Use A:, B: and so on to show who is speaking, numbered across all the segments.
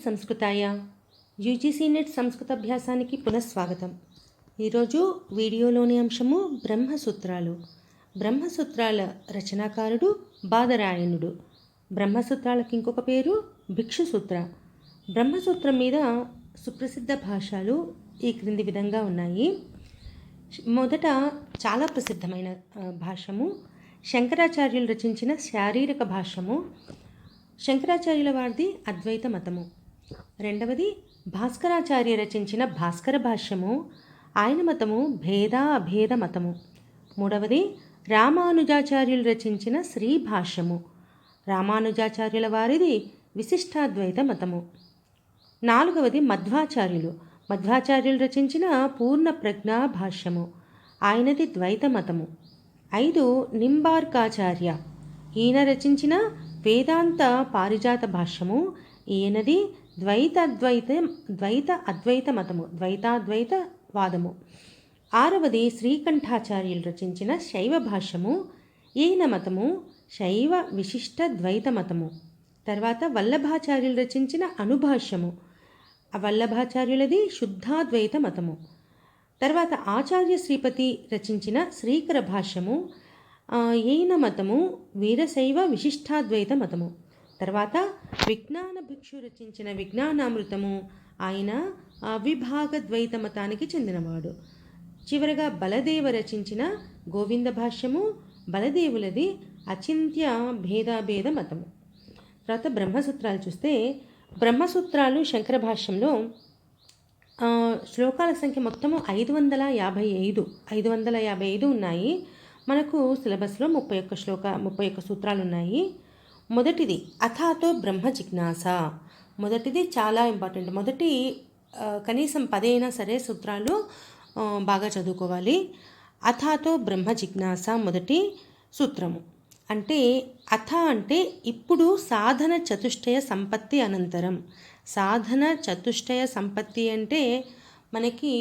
A: సంస్కృతాయ UGC net సంస్కృత అభ్యాసానికి పునఃస్వాగతం. ఈరోజు వీడియోలోని అంశము బ్రహ్మసూత్రాలు. బ్రహ్మసూత్రాల రచనాకారుడు బాదరాయణుడు. బ్రహ్మసూత్రాలకు ఇంకొక పేరు భిక్షుసూత్ర. బ్రహ్మసూత్రం మీద సుప్రసిద్ధ భాష్యాలు ఈ క్రింది విధంగా ఉన్నాయి. మొదట చాలా ప్రసిద్ధమైన భాష్యము శంకరాచార్యులు రచించిన శారీరక భాష్యము. శంకరాచార్యుల వారిది అద్వైత మతము. రెండవది భాస్కరాచార్య రచించిన భాస్కర భాష్యము. ఆయన మతము భేద మతము. మూడవది రామానుజాచార్యులు రచించిన శ్రీ భాష్యము. రామానుజాచార్యుల వారిది విశిష్టాద్వైత మతము. నాలుగవది మధ్వాచార్యులు రచించిన పూర్ణ ప్రజ్ఞా భాష్యము. ఆయనది ద్వైత మతము. 5 నింబార్కాచార్య, ఈయన రచించిన వేదాంత పారిజాత భాష్యము. ఈయనది ద్వైత అద్వైత మతము, ద్వైతాద్వైత వాదము. 6వది శ్రీకంఠాచార్యులు రచించిన శైవ భాష్యము. ఈయన మతము శైవ విశిష్ట ద్వైత మతము. తర్వాత వల్లభాచార్యులు రచించిన అనుభాష్యము. వల్లభాచార్యులది శుద్ధాద్వైత మతము. తర్వాత ఆచార్య శ్రీపతి రచించిన శ్రీకర భాష్యము. ఈయన మతము వీరశైవ విశిష్టాద్వైత మతము. తర్వాత విజ్ఞాన భిక్షు రచించిన విజ్ఞానామృతము. ఆయన అవిభాగ ద్వైత మతానికి చెందినవాడు. చివరగా బలదేవ రచించిన గోవింద భాష్యము. బలదేవులది అచింత్య భేదాభేద మతము. తర్వాత బ్రహ్మసూత్రాలు చూస్తే బ్రహ్మసూత్రాలు శంకర భాష్యంలో శ్లోకాల సంఖ్య మొత్తము 555 ఉన్నాయి. మనకు సిలబస్లో 31 సూత్రాలు ఉన్నాయి. మొదటిది అథాతో బ్రహ్మ జిజ్ఞాస. మొదటిది చాలా ఇంపార్టెంట్. మొదటి కనీసం 10 అయినా సరే సూత్రాలు బాగా చదువుకోవాలి. అథాతో బ్రహ్మ జిజ్ఞాస మొదటి సూత్రము. అంటే అథ అంటే ఇప్పుడు సాధన చతుష్టయ సంపత్తి అనంతరం. సాధన చతుష్టయ సంపత్తి అంటే మనకి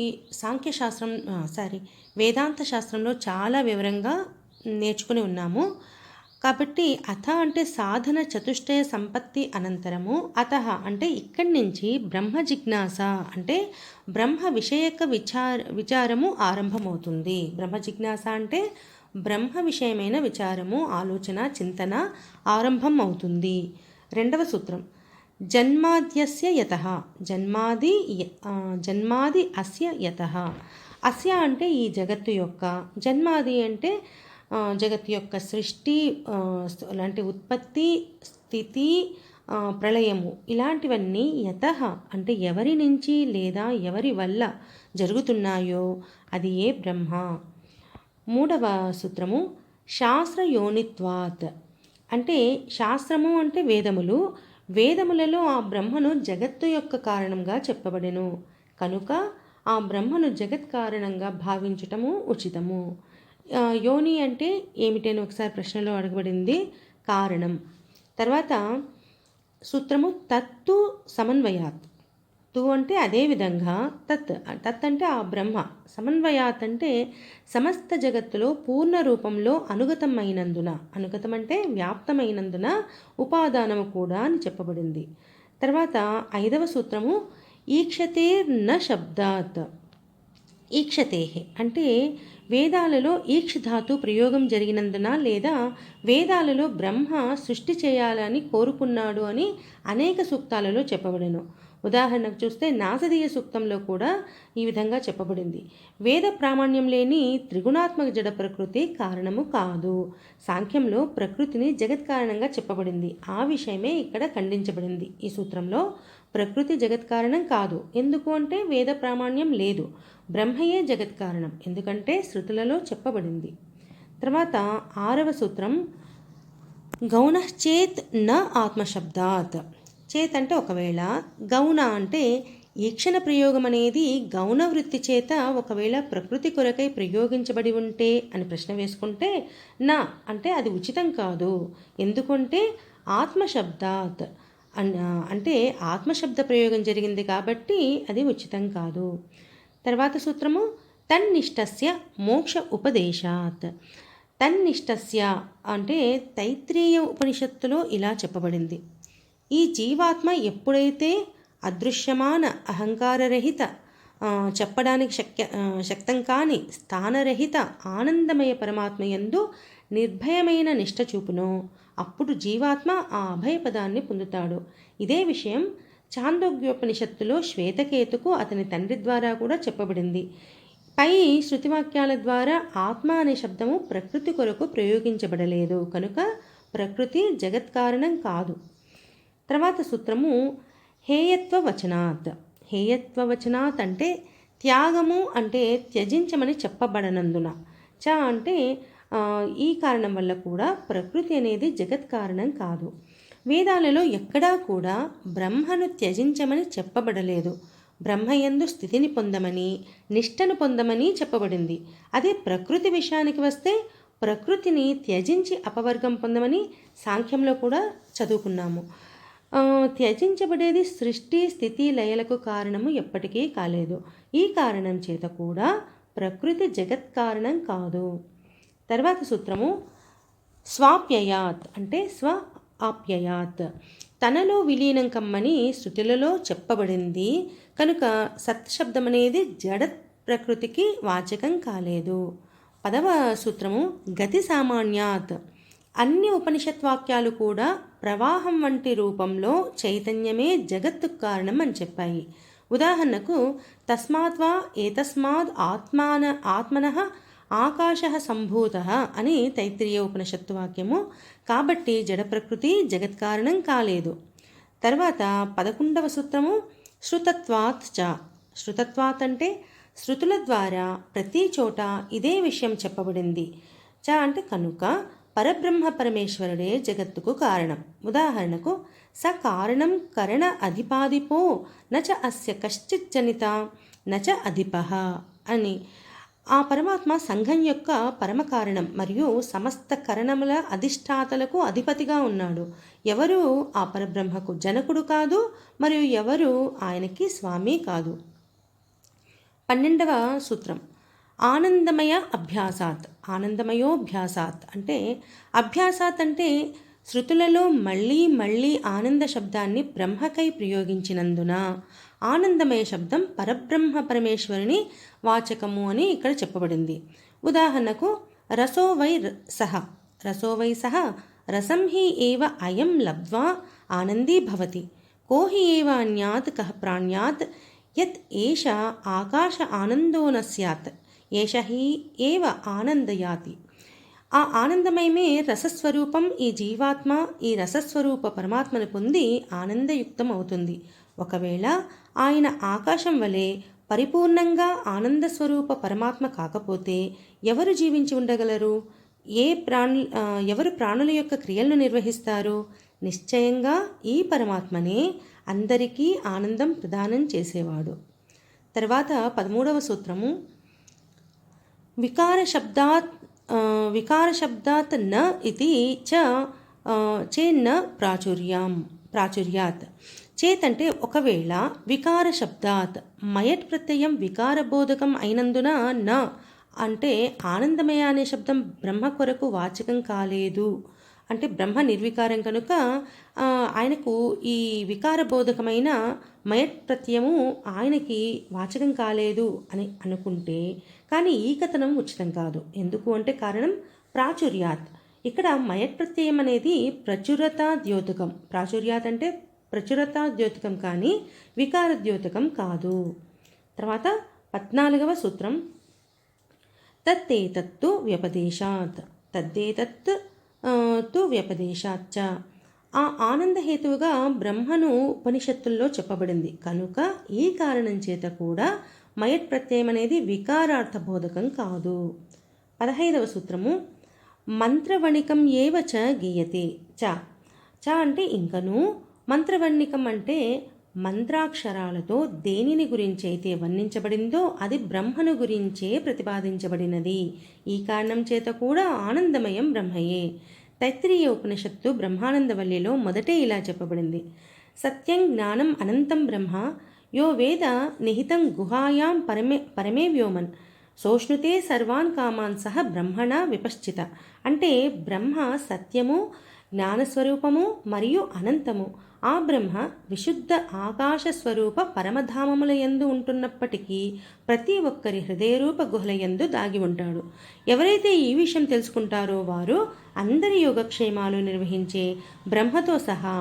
A: వేదాంత శాస్త్రంలో చాలా వివరంగా నేర్చుకుని ఉన్నాము. కాబట్టి అథ అంటే సాధన చతుష్టయ సంపత్తి అనంతరము. అతః అంటే ఇక్కడి నుంచి బ్రహ్మ జిజ్ఞాస అంటే బ్రహ్మ విషయక విచారము ఆరంభమవుతుంది. బ్రహ్మ జిజ్ఞాస అంటే బ్రహ్మ విషయమైన విచారము, ఆలోచన, చింతన ఆరంభం అవుతుంది. రెండవ సూత్రం జన్మాద్యస్య యతః. జన్మాది అస్య యతః. అస్య అంటే ఈ జగత్తు యొక్క, జన్మాది అంటే జగత్తు యొక్క సృష్టి లాంటి ఉత్పత్తి, స్థితి, ప్రళయము ఇలాంటివన్నీ యతః అంటే ఎవరి నుంచి లేదా ఎవరి వల్ల జరుగుతున్నాయో అది ఏ బ్రహ్మ. మూడవ సూత్రము శాస్త్రయోనిత్వాత్. అంటే శాస్త్రము అంటే వేదములు. వేదములలో ఆ బ్రహ్మను జగత్తు యొక్క కారణంగా చెప్పబడెను కనుక ఆ బ్రహ్మను జగత్ కారణంగా భావించటము ఉచితము. యోని అంటే ఏమిటని ఒకసారి ప్రశ్నలో అడగబడింది, కారణం. తర్వాత సూత్రము తత్తు సమన్వయాత్. తు అంటే అదేవిధంగా, తత్ అంటే ఆ బ్రహ్మ, సమన్వయాత్ అంటే సమస్త జగత్తులో పూర్ణ రూపంలో అనుగతం అంటే వ్యాప్తమైనందున ఉపాదానము కూడా అని చెప్పబడింది. తర్వాత 5వ సూత్రము ఈక్షతేర్న శబ్దాత్. ఈక్షతే అంటే వేదాలలో ఈక్షధాతు ప్రయోగం జరిగినందున లేదా వేదాలలో బ్రహ్మ సృష్టి చేయాలని కోరుకున్నాడు అని అనేక సూక్తాలలో చెప్పబడెను. ఉదాహరణకు చూస్తే నాసదీయ సూక్తంలో కూడా ఈ విధంగా చెప్పబడింది. వేద ప్రామాణ్యం లేని త్రిగుణాత్మక జడ ప్రకృతి కారణము కాదు. సాంఖ్యంలో ప్రకృతిని జగత్ కారణంగా చెప్పబడింది. ఆ విషయమే ఇక్కడ ఖండించబడింది. ఈ సూత్రంలో ప్రకృతి జగత్ కారణం కాదు. ఎందుకు అంటే వేద ప్రామాణ్యం లేదు. బ్రహ్మయే జగత్ కారణం, ఎందుకంటే శృతులలో చెప్పబడింది. తర్వాత 6వ సూత్రం గౌణశ్చేత్ న ఆత్మశబ్దాత్. చేత్ అంటే ఒకవేళ, గౌణ అంటే ఈక్షణ ప్రయోగం అనేది గౌణ వృత్తి చేత ఒకవేళ ప్రకృతి కొరకై ప్రయోగించబడి ఉంటే అని ప్రశ్న వేసుకుంటే నా అంటే అది ఉచితం కాదు. ఎందుకంటే ఆత్మశబ్దాత్ అంటే ఆత్మశబ్ద ప్రయోగం జరిగింది కాబట్టి అది ఉచితం కాదు. తర్వాత సూత్రము తన్నిష్టస్య మోక్ష ఉపదేశాత్. తన్నిష్టస్య అంటే తైత్రీయ ఉపనిషత్తులో ఇలా చెప్పబడింది. ఈ జీవాత్మ ఎప్పుడైతే అదృశ్యమాన అహంకారరహిత చెప్పడానికి శక్తం కాని స్థానరహిత ఆనందమయ పరమాత్మయందు నిర్భయమైన నిష్ఠ చూపును. అప్పుడు జీవాత్మ ఆ అభయపదాన్ని పొందుతాడు. ఇదే విషయం చాందోగ్యోపనిషత్తులో శ్వేతకేతుకు అతని తండ్రి ద్వారా కూడా చెప్పబడింది. పై శృతివాక్యాల ద్వారా ఆత్మ అనే శబ్దము ప్రకృతి కొరకు ప్రయోగించబడలేదు కనుక ప్రకృతి జగత్కారణం కాదు. తర్వాత సూత్రము హేయత్వ వచనాత్. హేయత్వ వచనాత్ అంటే త్యాగము అంటే త్యజించమని చెప్పబడనందున. చ అంటే ఈ కారణం వల్ల కూడా ప్రకృతి అనేది జగత్కారణం కాదు. వేదాలలో ఎక్కడా కూడా బ్రహ్మను త్యజించమని చెప్పబడలేదు. బ్రహ్మయందు స్థితిని పొందమని నిష్టను పొందమని చెప్పబడింది. అదే ప్రకృతి విషయానికి వస్తే ప్రకృతిని త్యజించి అపవర్గం పొందమని సాంఖ్యంలో కూడా చదువుకున్నాము. త్యజించబడేది సృష్టి స్థితి లయలకు కారణము ఎప్పటికీ కాలేదు. ఈ కారణం చేత కూడా ప్రకృతి జగత్కారణం కాదు. తర్వాత సూత్రము స్వాప్యయాత్ అంటే స్వ ఆప్యయాత్, తనలో విలీనం కమ్మని శృతులలో చెప్పబడింది కనుక సత్ శబ్దం అనేది జడ ప్రకృతికి వాచకం కాలేదు. 10వ సూత్రము గతి సామాన్యాత్. అన్ని ఉపనిషత్ వాక్యాలు కూడా ప్రవాహం వంటి రూపంలో చైతన్యమే జగత్తుకు కారణం అని చెప్పాయి. ఉదాహరణకు తస్మాత్ వా ఏతస్మాద్ ఆత్మనః ఆకాశః సంభూతః అని తైత్తిరీయ ఉపనిషత్తు వాక్యము. కాబట్టి జడ ప్రకృతి జగత్కారణం కాలేదు. తర్వాత 11వ సూత్రము శృతత్వాత్ చ. శృతత్వాత్ అంటే శృతుల ద్వారా ప్రతి చోట ఇదే విషయం చెప్పబడింది. చ అంటే కనుక పరబ్రహ్మ పరమేశ్వరుడే జగత్తుకు కారణం. ఉదాహరణకు స కారణం కరణ అధిపాదిపో నచ అస్య కశ్చిత్ జనిత నచ అధిపః అని. ఆ పరమాత్మ సంఘం యొక్క పరమకారణం మరియు సమస్త కరణముల అధిష్టాతలకు అధిపతిగా ఉన్నాడు. ఎవరు ఆ పరబ్రహ్మకు జనకుడు కాదు మరియు ఎవరు ఆయనకి స్వామి కాదు. 12వ సూత్రం ఆనందమయ అభ్యాసాత్. ఆనందమయోభ్యాసాత్ అంటే అభ్యాసాత్ అంటే శృతులలో మళ్ళీ మళ్ళీ ఆనంద శబ్దాన్ని బ్రహ్మకై ప్రయోగించినందున ఆనందమయ శబ్దం పరబ్రహ్మ పరమేశ్వరుని వాచకము అని ఇక్కడ చెప్పబడింది. ఉదాహరణకు రసో వై సహ. రసో వై సహ రసం హి ఏవ అయం లబ్ధ్వా ఆనందీ భవతి. కో హి ఏవ అన్యాత్ కః ప్రాణ్యాత్ యత్ ఏష ఆకాశ ఆనందో న స్యాత్ ఏష హి ఏవ ఆనందయాతి. ఆ ఆనందమయమే రసస్వరూపం. ఈ జీవాత్మ ఈ రసస్వరూప పరమాత్మను పొంది ఆనందయుక్తం అవుతుంది. ఒకవేళ ఆయన ఆకాశం వలె పరిపూర్ణంగా ఆనందస్వరూప పరమాత్మ కాకపోతే ఎవరు జీవించి ఉండగలరు? ఎవరు ప్రాణుల యొక్క క్రియలను నిర్వహిస్తారు? నిశ్చయంగా ఈ పరమాత్మనే అందరికీ ఆనందం ప్రదానం చేసేవాడు. తర్వాత 13వ సూత్రము వికార శబ్దాత్ న ఇది చేన్న ప్రాచుర్యాత్. చేతంటే ఒకవేళ వికార శబ్దాత్ మయట్ ప్రత్యయం వికారబోధకం అయినందున న అంటే ఆనందమయ అనే శబ్దం బ్రహ్మ కొరకు వాచకం కాలేదు. అంటే బ్రహ్మ నిర్వికారం కనుక ఆయనకు ఈ వికారబోధకమైన మయట్ ప్రత్యయము ఆయనకి వాచకం కాలేదు అని అనుకుంటే కానీ ఈ కథనం ఉచితం కాదు. ఎందుకు అంటే కారణం ప్రాచుర్యాత్. ఇక్కడ మయట్ ప్రత్యయం అనేది ప్రచురతా ద్యోతకం. ప్రాచుర్యాత్ అంటే ప్రచురతా ద్యోతకం కానీ వికార ద్యోతకం కాదు. తర్వాత 14వ సూత్రం తత్తేతత్తు వ్యపదేశాత్. తద్దేతత్ తు వ్యపదేశాచ్చ. ఆ ఆనందహేతువుగా బ్రహ్మను ఉపనిషత్తుల్లో చెప్పబడింది కనుక ఈ కారణం చేత కూడా మయట్ ప్రత్యయం అనేది వికారార్థబోధకం కాదు. 15వ సూత్రము మంత్రవణికం ఏవ చ గీయతే. చ అంటే ఇంకను మంత్రవర్ణికం అంటే మంత్రాక్షరాలతో దేనిని గురించి అయితే వర్ణించబడిందో అది బ్రహ్మను గురించే ప్రతిపాదించబడినది. ఈ కారణం చేత కూడా ఆనందమయం బ్రహ్మయే. తైత్తిరీయ ఉపనిషత్తు బ్రహ్మానందవల్లిలో మొదటే ఇలా చెప్పబడింది. సత్యం జ్ఞానం అనంతం బ్రహ్మ యో వేద నిహితం గుహాయాం పరమే వ్యోమన్ సోష్ణుతే సర్వాన్ కామాన్ సహ బ్రహ్మణ విపశ్చిత. అంటే బ్రహ్మ సత్యము జ్ఞానస్వరూపము మరియు అనంతము. ఆ బ్రహ్మ విశుద్ధ ఆకాశ స్వరూప పరమధామముల యందు ఉంటున్నప్పటికీ ప్రతి ఒక్కరి హృదయరూప గుహల యందు దాగి ఉంటాడు. ఎవరైతే ఈ విషయం తెలుసుకుంటారో వారు అందరి యోగక్షేమాలు నిర్వహించే బ్రహ్మతో సహా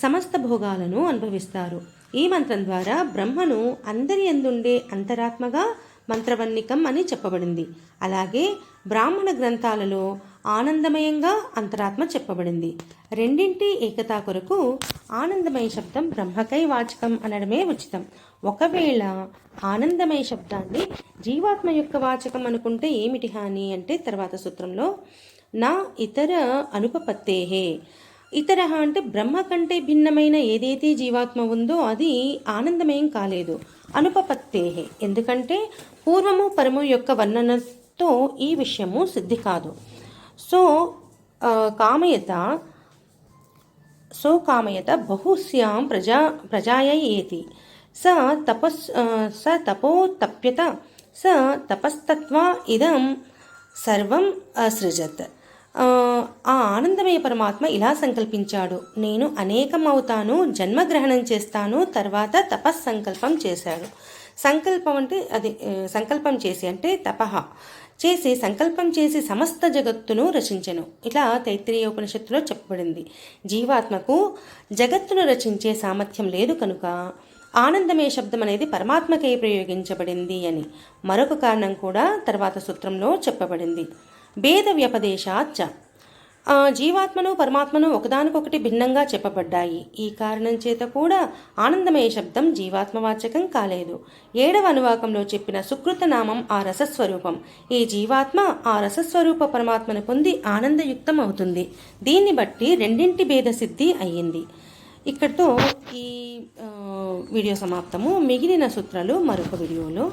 A: సమస్త భోగాలను అనుభవిస్తారు. ఈ మంత్రం ద్వారా బ్రహ్మను అందరి యందుండే అంతరాత్మగా మంత్రవన్నికం అని చెప్పబడింది. అలాగే బ్రాహ్మణ గ్రంథాలలో ఆనందమయంగా అంతరాత్మ చెప్పబడింది. రెండింటి ఏకతా కొరకు ఆనందమయ శబ్దం బ్రహ్మకై వాచకం అనడమే ఉచితం. ఒకవేళ ఆనందమయ శబ్దాన్ని జీవాత్మ యొక్క వాచకం అనుకుంటే ఏమిటి హాని అంటే తర్వాత సూత్రంలో నా ఇతర అనుపపత్తేహే. ఇతర అంటే బ్రహ్మ కంటే భిన్నమైన ఏదైతే జీవాత్మ ఉందో అది ఆనందమయం కాలేదు. అనుపపత్తేహే ఎందుకంటే పూర్వము పరము యొక్క వర్ణనతో ఈ విషయము సిద్ధి కాదు. సో కామయత బహుశ్యాం ప్రజాయేతి స తపోతప్యత స తపస్తత్వా ఇదం సర్వం అసృజత్. ఆ ఆనందమయ పరమాత్మ ఇలా సంకల్పించాడు, నేను అనేకం అవుతాను, జన్మగ్రహణం చేస్తాను, తర్వాత తపస్సంకల్పం చేశాడు. సంకల్పం అంటే అది సంకల్పం చేసి అంటే తపహ చేసి సంకల్పం చేసి సమస్త జగత్తును రచించెను. ఇలా తైత్తిరీయ ఉపనిషత్తులో చెప్పబడింది. జీవాత్మకు జగత్తును రచించే సామర్థ్యం లేదు కనుక ఆనందమయ శబ్దం అనేది పరమాత్మకై ప్రయోగించబడింది అని మరొక కారణం కూడా తర్వాత సూత్రంలో చెప్పబడింది. భేద వ్యపదేశాచ జీవాత్మను పరమాత్మను ఒకదానికొకటి భిన్నంగా చెప్పబడ్డాయి. ఈ కారణం చేత కూడా ఆనందమయ శబ్దం జీవాత్మవాచకం కాలేదు. 7వ అనువాకంలో చెప్పిన సుకృత నామం ఆ రసస్వరూపం. ఈ జీవాత్మ ఆ రసస్వరూప పరమాత్మను పొంది ఆనందయుక్తం అవుతుంది. దీన్ని బట్టి రెండింటి భేద సిద్ధి అయ్యింది. ఇక్కడితో ఈ వీడియో సమాప్తము. మిగిలిన సూత్రాలు మరొక వీడియోలో